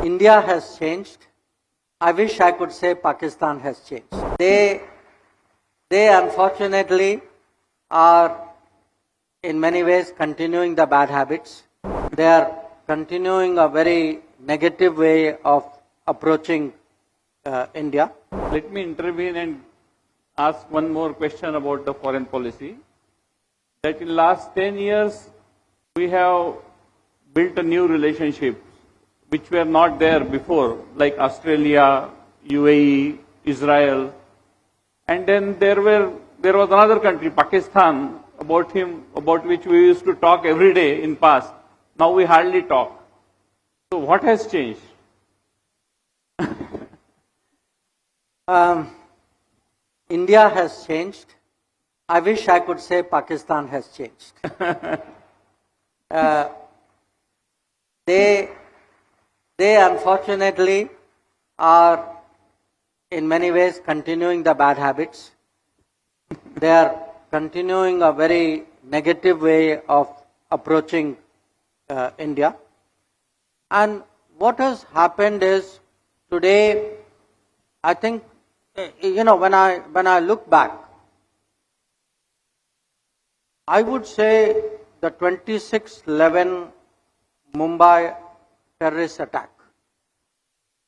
India has changed. I wish I could say Pakistan has changed. They unfortunately are in many ways continuing the bad habits. They are continuing a very negative way of approaching India. Let me intervene and ask one more question about the foreign policy. That in last 10 years, we have built a new relationship which were not there before, like Australia, UAE, Israel. And then there was another country, Pakistan, about which we used to talk every day in past. Now we hardly talk. So what has changed? India has changed. I wish I could say Pakistan has changed. They unfortunately are in many ways continuing the bad habits. They are continuing a very negative way of approaching India. And what has happened is today, I think, when I look back, I would say the 26/11 Mumbai terrorist attack,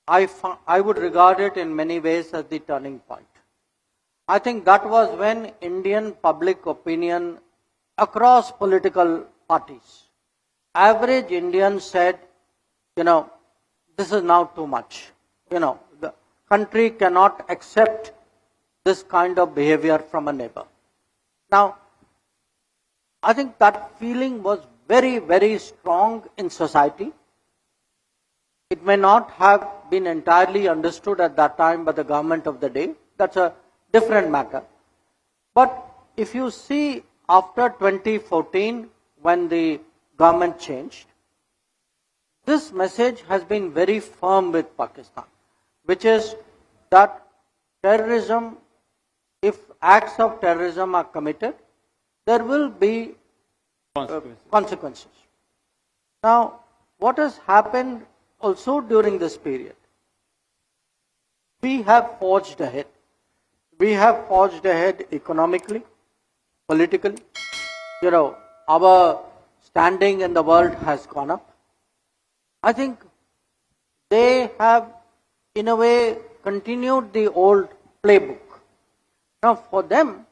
I would regard it in many ways as the turning point. I think that was when Indian public opinion across political parties, average Indians said, this is now too much. The country cannot accept this kind of behavior from a neighbor. Now, I think that feeling was very, very strong in society. It may not have been entirely understood at that time by the government of the day. That's a different matter. But if you see after 2014, when the government changed, this message has been very firm with Pakistan, which is that terrorism, if acts of terrorism are committed, there will be consequences. Now, what has happened also during this period? We have forged ahead. We have forged ahead economically, politically. Our standing in the world has gone up. I think they have, in a way, continued the old playbook. Now, for them,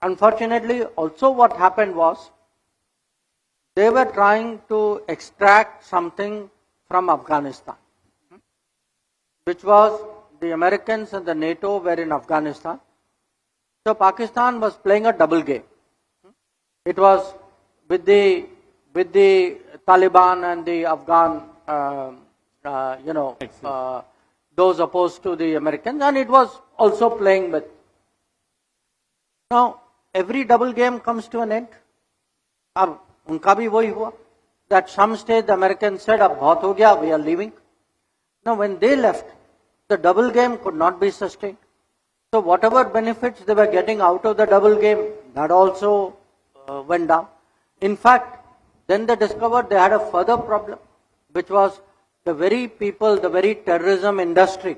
unfortunately, also what happened was, they were trying to extract something from Afghanistan, which was the Americans and the NATO were in Afghanistan. So Pakistan was playing a double game. It was with the Taliban and the Afghan, those opposed to the Americans, and it was also playing with. Now, every double game comes to an end. अब उनका भी वही हुआ. That some stage the Americans said, अब बहुत हो गया, we are leaving. Now, when they left, the double game could not be sustained. So whatever benefits they were getting out of the double game, that also went down. In fact, then they discovered they had a further problem, which was the very people, the very terrorism industry,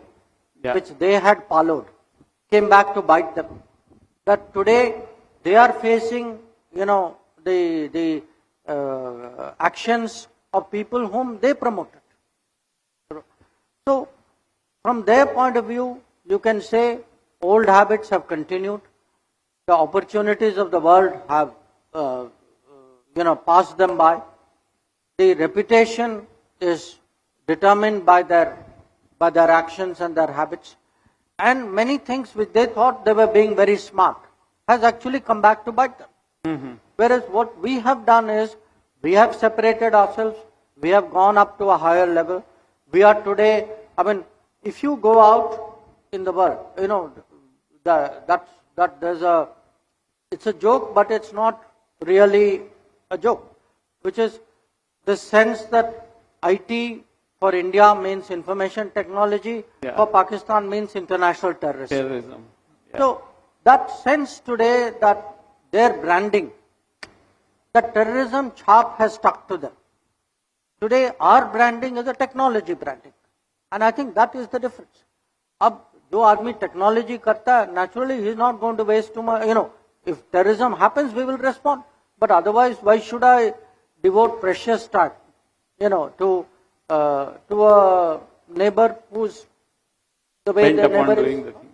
which they had followed, came back to bite them. That today they are facing, the actions of people whom they promoted. So, from their point of view, you can say old habits have continued. The opportunities of the world have, passed them by. The reputation is determined by their actions and their habits. And many things which they thought they were being very smart has actually come back to bite them. Mm-hmm. Whereas what we have done is, we have separated ourselves, we have gone up to a higher level. We are today, if you go out in the world, it's a joke, but it's not really a joke, which is the sense that IT for India means information technology, for Pakistan means international terrorism. Yeah. So that sense today that their branding, the terrorism chap has stuck to them. Today, our branding is a technology branding. And I think that is the difference. अब जो आदमी technology करता है, naturally he is not going to waste too much, if terrorism happens, we will respond. But otherwise, why should I devote precious time, to a neighbor who's the way Bent the upon neighbor doing is. the thing.